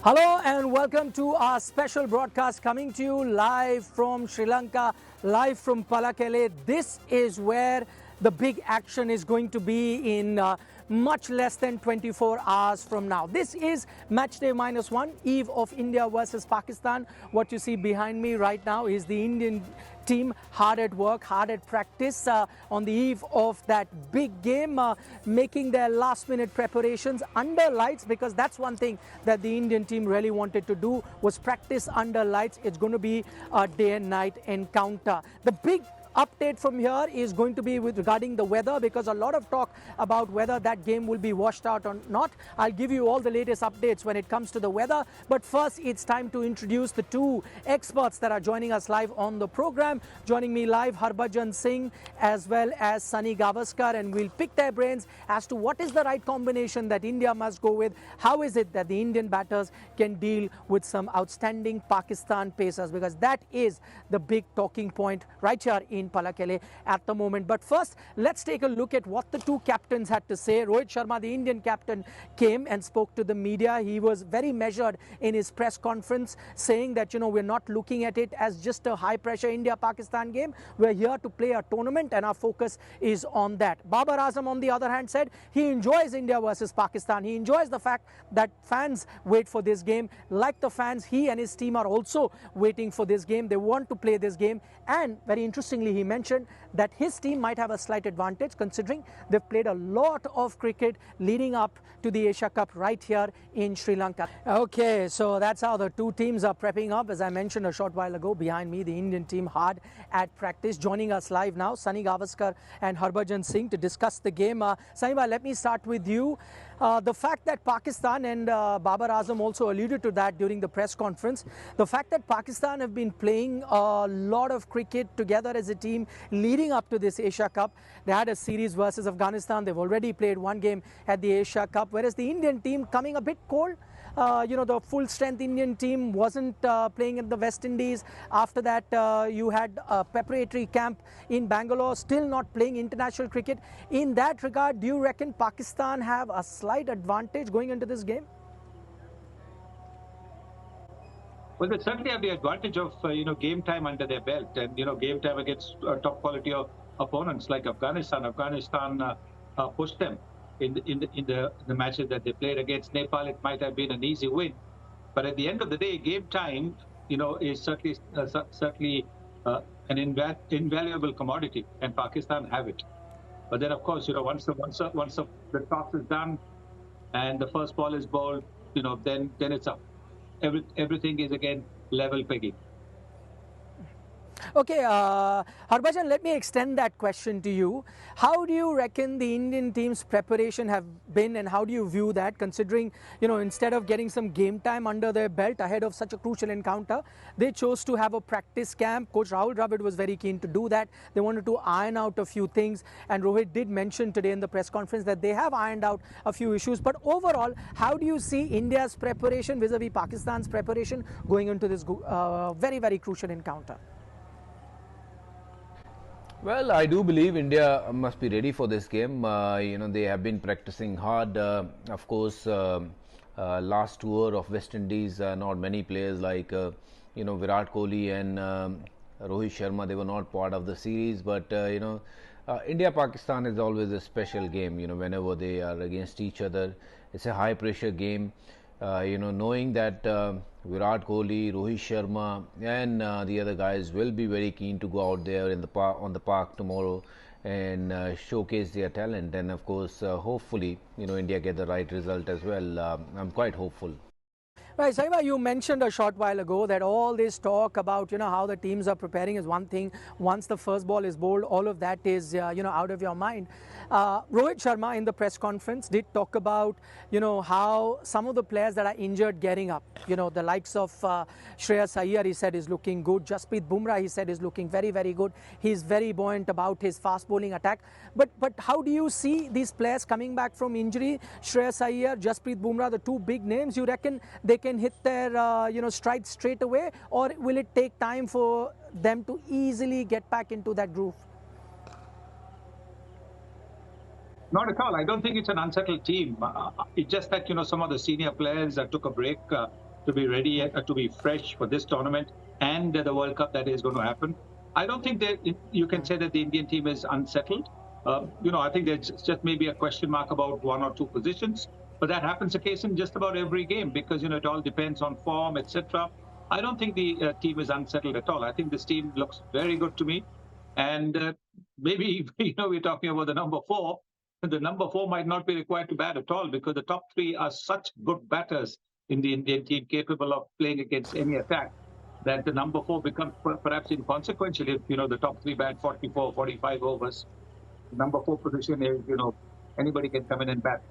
Hello and welcome to our special broadcast coming to you live from Sri Lanka, live from Palakele. This is where the big action is going to be in much less than 24 hours from now. This is match day -1, eve of India versus Pakistan. What you see behind me right now is the Indian team hard at work, hard at practice on the eve of that big game, making their last minute preparations under lights, because that's one thing that the Indian team really wanted to do, was practice under lights. It's going to be a day and night encounter. The big update from here is going to be regarding the weather, because a lot of talk about whether that game will be washed out or not. I'll give you all the latest updates when it comes to the weather. But first, it's time to introduce the two experts that are joining us live on the program. Joining me live, Harbhajan Singh as well as Sunny Gavaskar, and we'll pick their brains as to what is the right combination that India must go with. How is it that the Indian batters can deal with some outstanding Pakistan pacers, because that is the big talking point right here in Palakele at the moment. But first, let's take a look at what the two captains had to say. Rohit Sharma, the Indian captain, came and spoke to the media. He was very measured in his press conference, saying that, we're not looking at it as just a high-pressure India-Pakistan game. We're here to play a tournament, and our focus is on that. Babar Azam, on the other hand, said he enjoys India versus Pakistan. He enjoys the fact that fans wait for this game. Like the fans, he and his team are also waiting for this game. They want to play this game. And very interestingly, he mentioned that his team might have a slight advantage, considering they've played a lot of cricket leading up to the Asia Cup right here in Sri Lanka. Okay, so that's how the two teams are prepping up. As I mentioned a short while ago, behind me, the Indian team hard at practice. Joining us live now, Sunny Gavaskar and Harbhajan Singh to discuss the game. Sunny, let me start with you. The fact that Pakistan, and Babar Azam also alluded to that during the press conference, the fact that Pakistan have been playing a lot of cricket together as a team leading up to this Asia Cup. They had a series versus Afghanistan. They've already played one game at the Asia Cup, whereas the Indian team coming a bit cold. The full-strength Indian team wasn't playing in the West Indies. After that, you had a preparatory camp in Bangalore, still not playing international cricket. In that regard, do you reckon Pakistan have a slight advantage going into this game? Well, they certainly have the advantage of game time under their belt, and game time against top quality opponents like Afghanistan. Afghanistan pushed them in the matches that they played against Nepal. It might have been an easy win, but at the end of the day, game time is certainly an invaluable commodity, and Pakistan have it. But then, of course, once the toss is done and the first ball is bowled, then it's up. Everything is again level pegging. Okay, Harbhajan, let me extend that question to you. How do you reckon the Indian team's preparation have been, and how do you view that, considering, instead of getting some game time under their belt ahead of such a crucial encounter, they chose to have a practice camp. Coach Rahul Dravid was very keen to do that. They wanted to iron out a few things, and Rohit did mention today in the press conference that they have ironed out a few issues. But overall, how do you see India's preparation vis-a-vis Pakistan's preparation going into this very, very crucial encounter? Well, I do believe India must be ready for this game. They have been practicing hard. Of course, last tour of West Indies, not many players like, Virat Kohli and Rohit Sharma, they were not part of the series. But, India-Pakistan is always a special game, whenever they are against each other. It's a high-pressure game. Knowing that Virat Kohli, Rohit Sharma and the other guys will be very keen to go out there in the on the park tomorrow and showcase their talent, and of course hopefully India get the right result as well. I'm quite hopeful. Right, Saiba, you mentioned a short while ago that all this talk about, how the teams are preparing is one thing. Once the first ball is bowled, all of that is, out of your mind. Rohit Sharma in the press conference did talk about, how some of the players that are injured getting up, the likes of Shreyas Iyer, he said, is looking good. Jasprit Bumrah, he said, is looking very, very good. He's very buoyant about his fast bowling attack. But how do you see these players coming back from injury? Shreyas Iyer, Jasprit Bumrah, the two big names, you reckon they can hit their stride straight away, or will it take time for them to easily get back into that groove? Not at all. I don't think it's an unsettled team. It's just that some of the senior players took a break to be ready, to be fresh for this tournament and the World Cup that is going to happen. I don't think that you can say that the Indian team is unsettled. I think there's just maybe a question mark about one or two positions, but that happens a case in just about every game because it all depends on form, etc. I don't think the team is unsettled at all. I think this team looks very good to me, and maybe we're talking about the number four. The number four might not be required to bat at all because the top three are such good batters in the Indian team, capable of playing against any attack, that the number four becomes perhaps inconsequential if the top three bat 44, 45 overs. The number four position is anybody can come in and bat.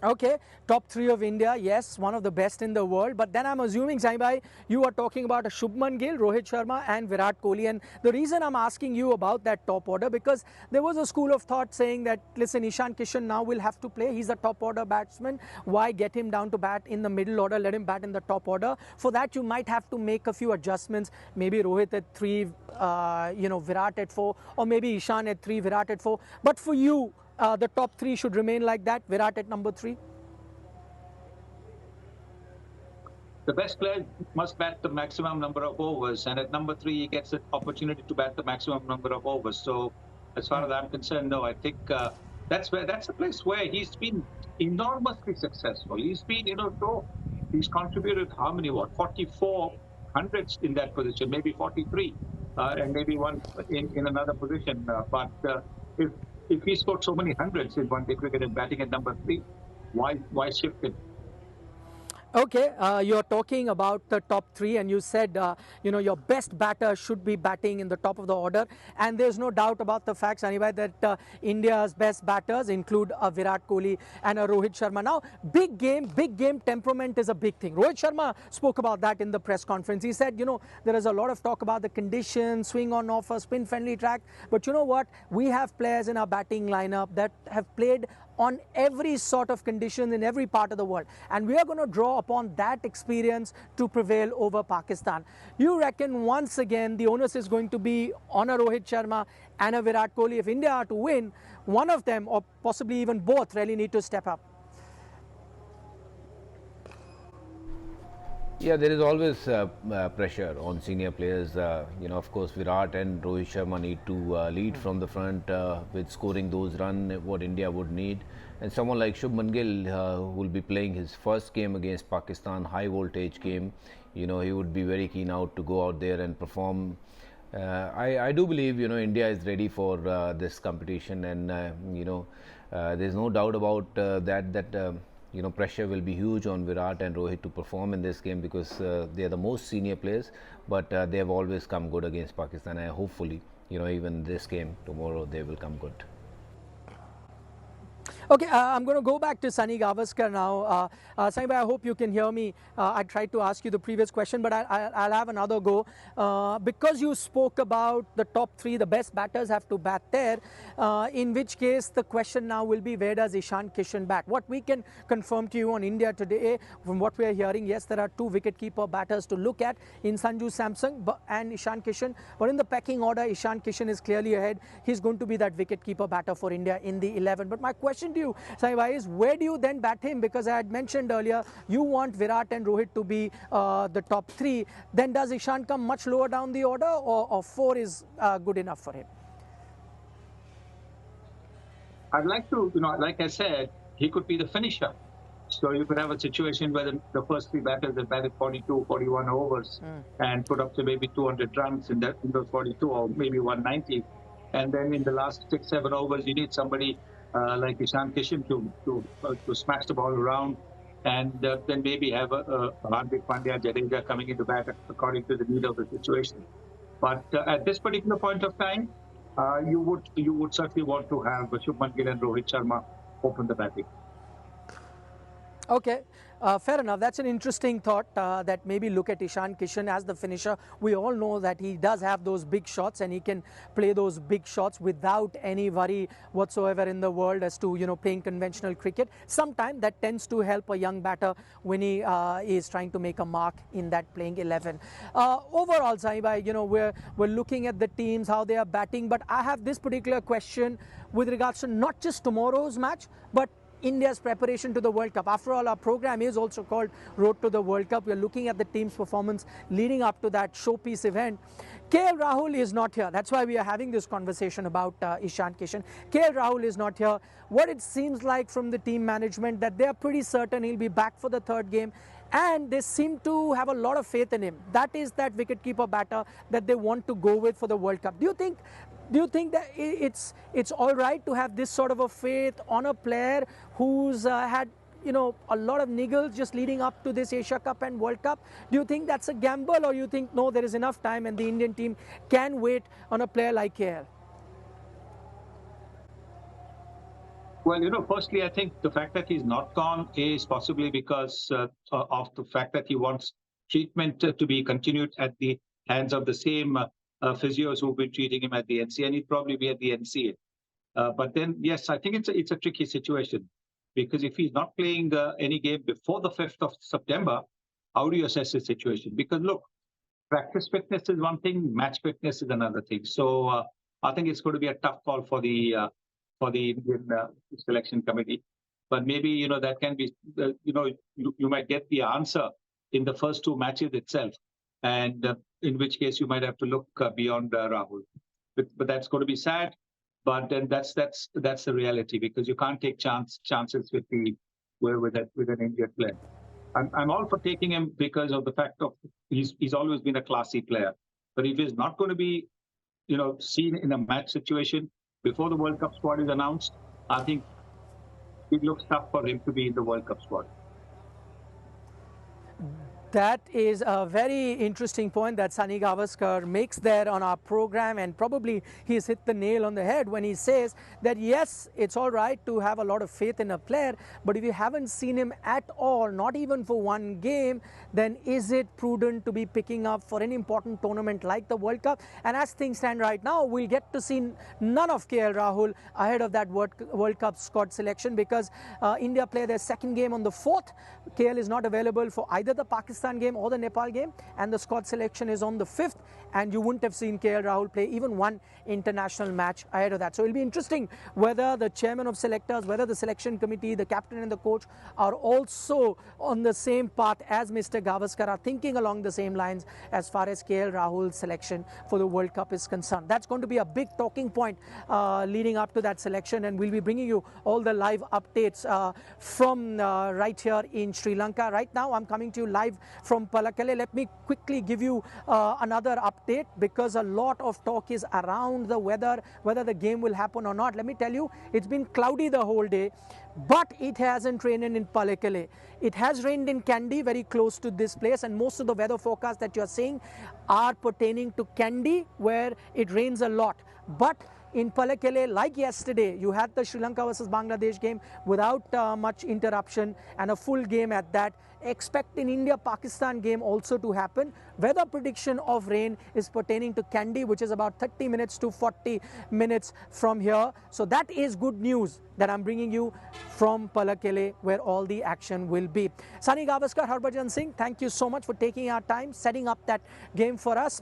Okay, top three of India, yes, one of the best in the world. But then I'm assuming, Saibhai, you are talking about a Shubman Gill, Rohit Sharma and Virat Kohli. And the reason I'm asking you about that top order, because there was a school of thought saying that, listen, Ishan Kishan now will have to play. He's a top order batsman. Why get him down to bat in the middle order? Let him bat in the top order. For that, you might have to make a few adjustments. Maybe Rohit at 3, Virat at 4, or maybe Ishan at 3, Virat at 4. But for you, the top three should remain like that, Virat at number 3? The best player must bat the maximum number of overs, and at number 3, he gets the opportunity to bat the maximum number of overs. So, as far as I'm concerned, no, I think that's a place where he's been enormously successful. He's been, he's contributed how many, 44 hundreds in that position, maybe 43, and maybe one in another position. But if he scored so many hundreds in one day cricket and batting at number 3, why shift it? Okay, you're talking about the top 3 and you said, your best batter should be batting in the top of the order. And there's no doubt about the fact, Sanibhai, that India's best batters include a Virat Kohli and a Rohit Sharma. Now, big game temperament is a big thing. Rohit Sharma spoke about that in the press conference. He said, there is a lot of talk about the conditions, swing on off a spin-friendly track. But you know what? We have players in our batting lineup that have played on every sort of condition in every part of the world, and we are going to draw upon that experience to prevail over Pakistan. You reckon once again the onus is going to be on a Rohit Sharma and a Virat Kohli? If India are to win, one of them or possibly even both really need to step up. Yeah, there is always pressure on senior players. Of course, Virat and Rohit Sharma need to lead from the front with scoring those runs, what India would need. And someone like Shubman Gill, who will be playing his first game against Pakistan, high voltage game, he would be very keen out to go out there and perform. I do believe, India is ready for this competition, and, there's no doubt about that. Pressure will be huge on Virat and Rohit to perform in this game because they are the most senior players, but they have always come good against Pakistan, and hopefully, even this game tomorrow they will come good. Okay, I'm going to go back to Sunny Gavaskar now. Sunny, I hope you can hear me. I tried to ask you the previous question, but I'll have another go. Because you spoke about the top 3, the best batters have to bat there, in which case the question now will be, where does Ishan Kishan bat? What we can confirm to you on India today, from what we are hearing, yes, there are 2 wicketkeeper batters to look at in Sanju Samson and Ishan Kishan. But in the pecking order, Ishan Kishan is clearly ahead. He's going to be that wicketkeeper batter for India in the 11. But my question to you, Saibhai, is where do you then bat him? Because I had mentioned earlier, you want Virat and Rohit to be the top 3. Then does Ishan come much lower down the order, or 4 is good enough for him? I'd like to, like I said, he could be the finisher. So you could have a situation where the first 3 batters have batted 42, 41 overs and put up to maybe 200 runs in those 42, or maybe 190. And then in the last 6, 7 overs, you need somebody like Ishan Kishan to smash the ball around, and then maybe have a Hardik Pandya, Jadeja coming into bat according to the need of the situation. But at this particular point of time, you would certainly want to have Shubman Gill and Rohit Sharma open the batting. Okay, fair enough. That's an interesting thought, that maybe look at Ishan Kishan as the finisher. We all know that he does have those big shots and he can play those big shots without any worry whatsoever in the world as to, playing conventional cricket. Sometimes that tends to help a young batter when he is trying to make a mark in that playing 11. Overall, Saibhai, we're looking at the teams, how they are batting, but I have this particular question with regards to not just tomorrow's match, but India's preparation to the World Cup. After all, our program is also called Road to the World Cup. We're looking at the team's performance leading up to that showpiece event. KL Rahul is not here. That's why we are having this conversation about Ishan Kishan. KL Rahul is not here. What it seems like from the team management that they are pretty certain he'll be back for the third game, and they seem to have a lot of faith in him. That is that wicketkeeper batter that they want to go with for the World Cup. Do you think that it's all right to have this sort of a faith on a player who's had a lot of niggles just leading up to this Asia Cup and World Cup? Do you think that's a gamble, or you think no, there is enough time and the Indian team can wait on a player like KL? Well, firstly, I think the fact that he's not gone is possibly because of the fact that he wants treatment to be continued at the hands of the same physios who've been treating him at the NCA, and he'd probably be at the NCA. But then, yes, I think it's a tricky situation, because if he's not playing any game before the 5th of September, how do you assess his situation? Because look, practice fitness is one thing, match fitness is another thing. So I think it's going to be a tough call for the Indian selection committee. But maybe that can be you might get the answer in the first two matches itself, and in which case you might have to look beyond Rahul. But that's going to be sad. But then that's the reality, because you can't take chances with an Indian player. I'm all for taking him because of the fact of he's always been a classy player. But if he's not going to be seen in a match situation before the World Cup squad is announced, I think it looks tough for him to be in the World Cup squad. That is a very interesting point that Sunny Gavaskar makes there on our program, and probably he's hit the nail on the head when he says that yes, it's all right to have a lot of faith in a player, but if you haven't seen him at all, not even for one game, then is it prudent to be picking up for an important tournament like the World Cup? And as things stand right now, we'll get to see none of KL Rahul ahead of that World Cup squad selection, because India play their second game on the 4th. KL is not available for either the Pakistan game or the Nepal game, and the squad selection is on the 5th, and you wouldn't have seen KL Rahul play even one international match ahead of that. So it'll be interesting whether the chairman of selectors, whether the selection committee, the captain and the coach are also on the same path as Mr. Gavaskar, are thinking along the same lines as far as KL Rahul's selection for the World Cup is concerned. That's going to be a big talking point leading up to that selection, and we'll be bringing you all the live updates from right here in Sri Lanka. Right now I'm coming to you live from Palakele. Let me quickly give you another update, because a lot of talk is around the weather, whether the game will happen or not. Let me tell you, it's been cloudy the whole day, but it hasn't rained in Palakele. It has rained in Kandy, very close to this place, and most of the weather forecasts that you're seeing are pertaining to Kandy, where it rains a lot. But in Palakele, like yesterday, you had the Sri Lanka versus Bangladesh game without much interruption, and a full game at that. Expect an India-Pakistan game also to happen. Weather prediction of rain is pertaining to Kandy, which is about 30 minutes to 40 minutes from here. So that is good news that I'm bringing you from Palakele, where all the action will be. Sunny Gavaskar, Harbhajan Singh, thank you so much for taking our time, setting up that game for us.